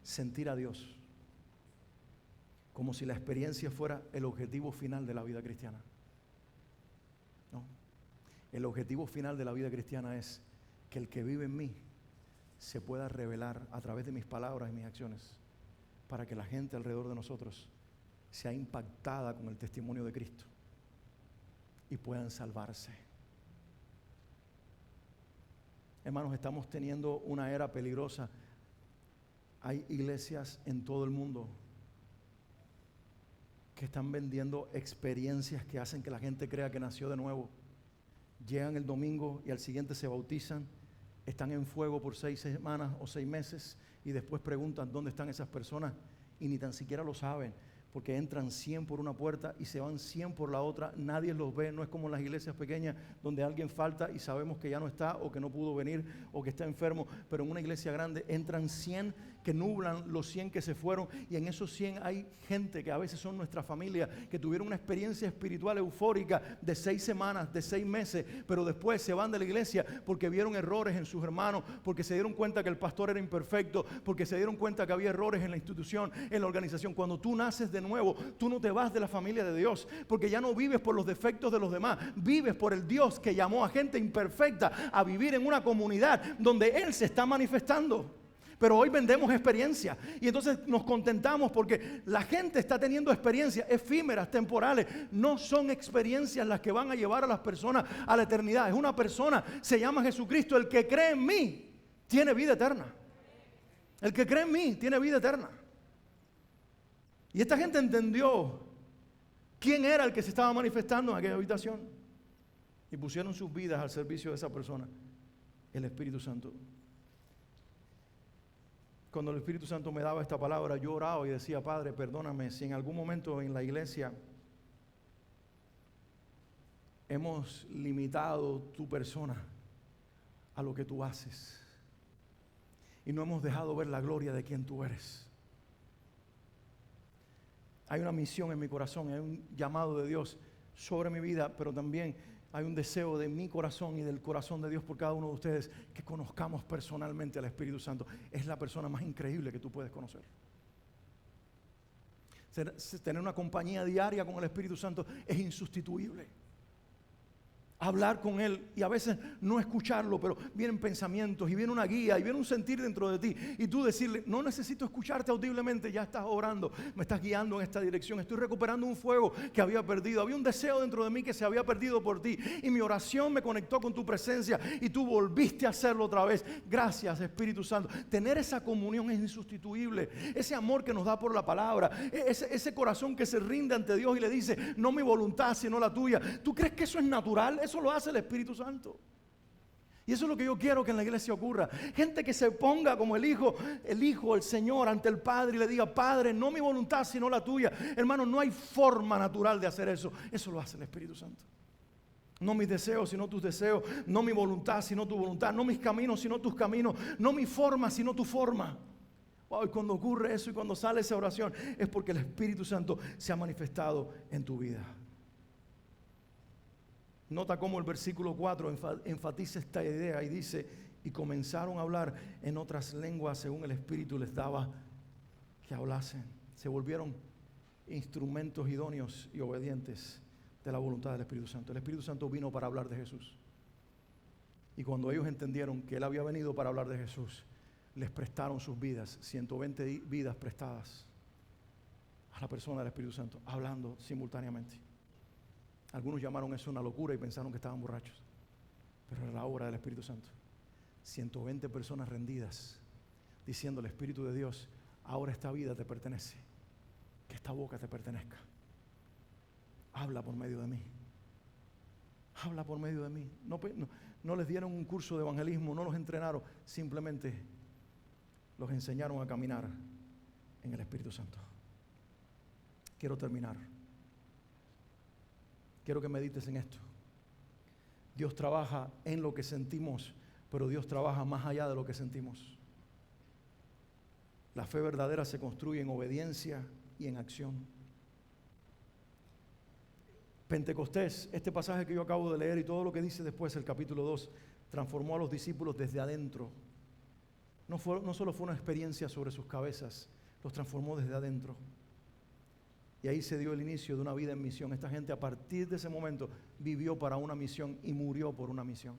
sentir a Dios? Como si la experiencia fuera el objetivo final de la vida cristiana. No. El objetivo final de la vida cristiana es que el que vive en mí se pueda revelar a través de mis palabras y mis acciones para que la gente alrededor de nosotros sea impactada con el testimonio de Cristo y puedan salvarse. Hermanos, estamos teniendo una era peligrosa. Hay iglesias en todo el mundo que están vendiendo experiencias que hacen que la gente crea que nació de nuevo. Llegan el domingo y al siguiente se bautizan, están en fuego por 6 semanas o 6 meses y después preguntan dónde están esas personas y ni tan siquiera lo saben, porque entran 100 por una puerta y se van 100 por la otra, nadie los ve. No es como en las iglesias pequeñas donde alguien falta y sabemos que ya no está o que no pudo venir o que está enfermo, pero en una iglesia grande entran 100 que nublan los 100 que se fueron, y en esos 100 hay gente que a veces son nuestra familia, que tuvieron una experiencia espiritual eufórica de 6 semanas, de 6 meses, pero después se van de la iglesia porque vieron errores en sus hermanos, porque se dieron cuenta que el pastor era imperfecto, porque se dieron cuenta que había errores en la institución, en la organización. Cuando tú naces de nuevo, tú no te vas de la familia de Dios, porque ya no vives por los defectos de los demás, vives por el Dios que llamó a gente imperfecta a vivir en una comunidad donde Él se está manifestando. Pero hoy vendemos experiencias y entonces nos contentamos porque la gente está teniendo experiencias efímeras, temporales. No son experiencias las que van a llevar a las personas a la eternidad. Es una persona, se llama Jesucristo. El que cree en mí tiene vida eterna. El que cree en mí tiene vida eterna. Y esta gente entendió quién era el que se estaba manifestando en aquella habitación y pusieron sus vidas al servicio de esa persona, el Espíritu Santo. Cuando el Espíritu Santo me daba esta palabra, yo oraba y decía: Padre, perdóname si en algún momento en la iglesia hemos limitado tu persona a lo que tú haces y no hemos dejado ver la gloria de quien tú eres. Hay una misión en mi corazón, hay un llamado de Dios sobre mi vida, pero también hay un deseo de mi corazón y del corazón de Dios por cada uno de ustedes, que conozcamos personalmente al Espíritu Santo. Es la persona más increíble que tú puedes conocer. Tener una compañía diaria con el Espíritu Santo es insustituible. hablar con Él y a veces no escucharlo, pero vienen pensamientos y viene una guía y viene un sentir dentro de ti y tú decirle, no necesito escucharte audiblemente, ya estás orando, me estás guiando en esta dirección, estoy recuperando un fuego que había perdido, había un deseo dentro de mí que se había perdido por ti y mi oración me conectó con tu presencia y tú volviste a hacerlo otra vez. Gracias, Espíritu Santo. Tener esa comunión es insustituible, ese amor que nos da por la palabra, ese corazón que se rinde ante Dios y le dice, no mi voluntad sino la tuya. ¿Tú crees que eso es natural? Eso lo hace el Espíritu Santo. Y eso es lo que yo quiero que en la iglesia ocurra. Gente que se ponga como el Hijo, el Señor ante el Padre y le diga, Padre, no mi voluntad sino la tuya. Hermano, no hay forma natural de hacer eso. Eso lo hace el Espíritu Santo. No mis deseos sino tus deseos, no mi voluntad sino tu voluntad, no mis caminos sino tus caminos, no mi forma sino tu forma. Wow, y cuando ocurre eso y cuando sale esa oración es porque el Espíritu Santo se ha manifestado en tu vida. Nota cómo el versículo 4 enfatiza esta idea y dice, y comenzaron a hablar en otras lenguas según el Espíritu les daba que hablasen. Se volvieron instrumentos idóneos y obedientes de la voluntad del Espíritu Santo. El Espíritu Santo vino para hablar de Jesús. Y cuando ellos entendieron que Él había venido para hablar de Jesús, les prestaron sus vidas, 120 vidas prestadas a la persona del Espíritu Santo, hablando simultáneamente. Algunos llamaron eso una locura y pensaron que estaban borrachos, pero era la obra del Espíritu Santo. 120 personas rendidas, diciendo al Espíritu de Dios, ahora esta vida te pertenece, que esta boca te pertenezca. Habla por medio de mí. Habla por medio de mí. No les dieron un curso de evangelismo, no los entrenaron, simplemente los enseñaron a caminar en el Espíritu Santo. Quiero terminar. Quiero que medites en esto. Dios trabaja en lo que sentimos, pero Dios trabaja más allá de lo que sentimos. La fe verdadera se construye en obediencia y en acción. Pentecostés, este pasaje que yo acabo de leer y todo lo que dice después, el capítulo 2, transformó a los discípulos desde adentro. No solo fue una experiencia sobre sus cabezas, los transformó desde adentro. Y ahí se dio el inicio de una vida en misión. Esta gente a partir de ese momento vivió para una misión y murió por una misión.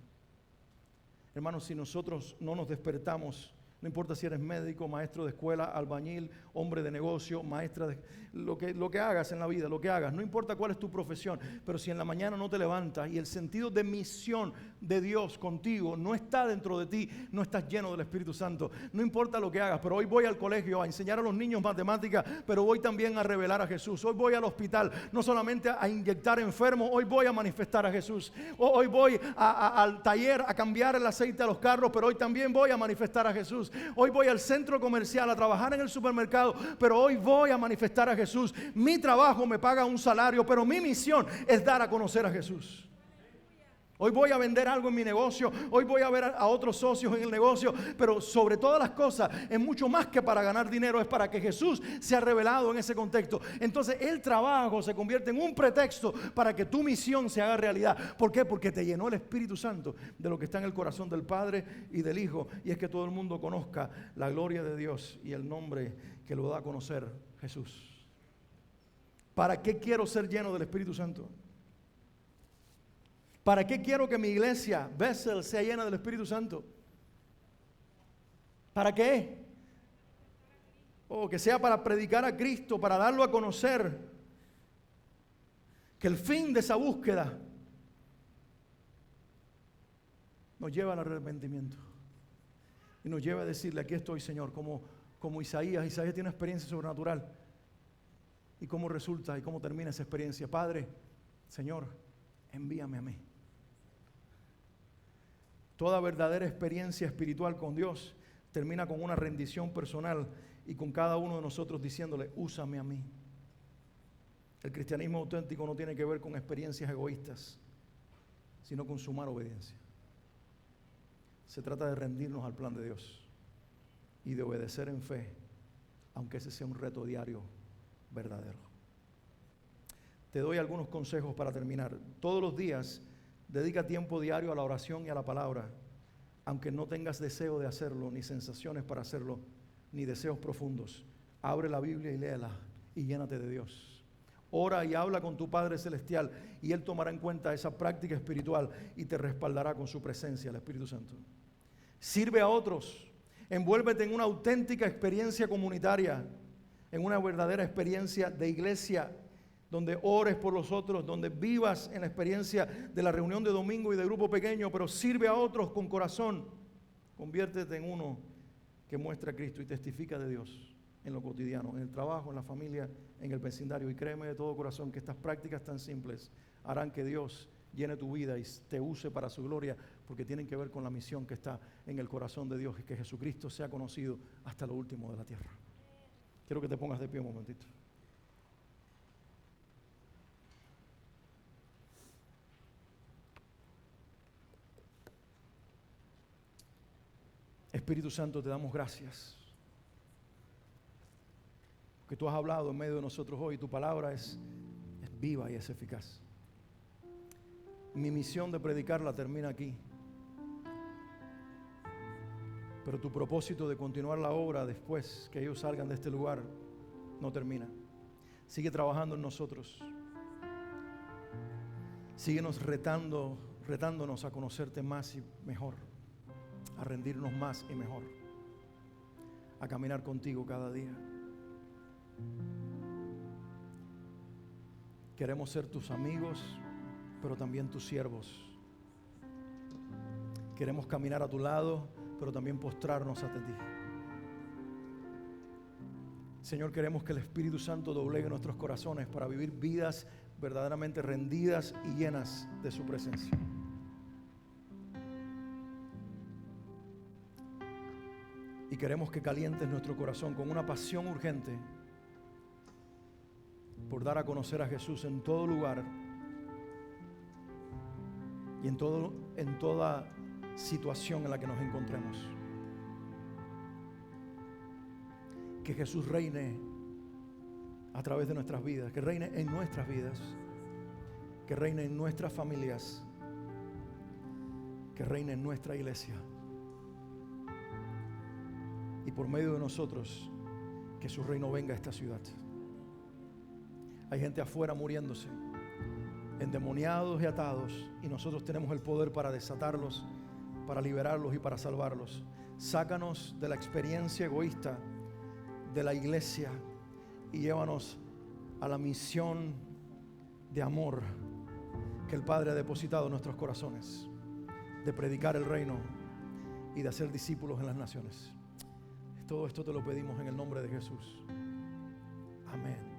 Hermanos, si nosotros no nos despertamos, no importa si eres médico, maestro de escuela, albañil, hombre de negocio, maestra de lo que hagas en la vida, lo que hagas, no importa cuál es tu profesión, pero si en la mañana no te levantas y el sentido de misión de Dios contigo no está dentro de ti, no estás lleno del Espíritu Santo, no importa lo que hagas, pero hoy voy al colegio a enseñar a los niños matemáticas, pero voy también a revelar a Jesús. Hoy voy al hospital, no solamente a inyectar enfermos, hoy voy a manifestar a Jesús. Hoy voy al taller a cambiar el aceite a los carros, pero hoy también voy a manifestar a Jesús. Hoy voy al centro comercial a trabajar en el supermercado, pero hoy voy a manifestar a Jesús. Mi trabajo me paga un salario, pero mi misión es dar a conocer a Jesús. Hoy voy a vender algo en mi negocio, hoy voy a ver a otros socios en el negocio, pero sobre todas las cosas es mucho más que para ganar dinero, es para que Jesús sea revelado en ese contexto. Entonces el trabajo se convierte en un pretexto para que tu misión se haga realidad. ¿Por qué? Porque te llenó el Espíritu Santo de lo que está en el corazón del Padre y del Hijo, y es que todo el mundo conozca la gloria de Dios y el nombre que lo da a conocer, Jesús. ¿Para qué quiero ser lleno del Espíritu Santo? ¿Para qué quiero que mi iglesia, Bethel, sea llena del Espíritu Santo? ¿Para qué? Que sea para predicar a Cristo, para darlo a conocer. Que el fin de esa búsqueda nos lleva al arrepentimiento. Y nos lleva a decirle, aquí estoy, Señor, como Isaías. Isaías tiene una experiencia sobrenatural. ¿Y cómo resulta y cómo termina esa experiencia? Padre, Señor, envíame a mí. Toda verdadera experiencia espiritual con Dios termina con una rendición personal y con cada uno de nosotros diciéndole, úsame a mí. El cristianismo auténtico no tiene que ver con experiencias egoístas, sino con sumar obediencia. Se trata de rendirnos al plan de Dios y de obedecer en fe, aunque ese sea un reto diario verdadero. Te doy algunos consejos para terminar. Todos los días dedica tiempo diario a la oración y a la palabra, aunque no tengas deseo de hacerlo, ni sensaciones para hacerlo, ni deseos profundos. Abre la Biblia y léela y llénate de Dios. Ora y habla con tu Padre Celestial y Él tomará en cuenta esa práctica espiritual y te respaldará con su presencia, el Espíritu Santo. Sirve a otros. Envuélvete en una auténtica experiencia comunitaria, en una verdadera experiencia de iglesia, donde ores por los otros, donde vivas en la experiencia de la reunión de domingo y de grupo pequeño, pero sirve a otros con corazón. Conviértete en uno que muestra a Cristo y testifica de Dios en lo cotidiano, en el trabajo, en la familia, en el vecindario. Y créeme de todo corazón que estas prácticas tan simples harán que Dios llene tu vida y te use para su gloria, porque tienen que ver con la misión que está en el corazón de Dios, y que Jesucristo sea conocido hasta lo último de la tierra. Quiero que te pongas de pie un momentito. Espíritu Santo, te damos gracias, porque tú has hablado en medio de nosotros hoy. Tu palabra es viva y es eficaz. Mi misión de predicarla termina aquí, pero tu propósito de continuar la obra después que ellos salgan de este lugar no termina. Sigue trabajando en nosotros. Síguenos retándonos a conocerte más y mejor, a rendirnos más y mejor, a caminar contigo cada día. Queremos ser tus amigos, pero también tus siervos. Queremos caminar a tu lado, pero también postrarnos ante ti. Señor, queremos que el Espíritu Santo doblegue nuestros corazones para vivir vidas verdaderamente rendidas y llenas de su presencia. Y queremos que calientes nuestro corazón con una pasión urgente por dar a conocer a Jesús en todo lugar y en toda situación en la que nos encontremos. Que Jesús reine a través de nuestras vidas, que reine en nuestras vidas, que reine en nuestras familias, que reine en nuestra iglesia. Y por medio de nosotros, que su reino venga a esta ciudad. Hay gente afuera muriéndose, endemoniados y atados, y nosotros tenemos el poder para desatarlos, para liberarlos y para salvarlos. Sácanos de la experiencia egoísta de la iglesia y llévanos a la misión de amor que el Padre ha depositado en nuestros corazones, de predicar el reino y de hacer discípulos en las naciones. Todo esto te lo pedimos en el nombre de Jesús. Amén.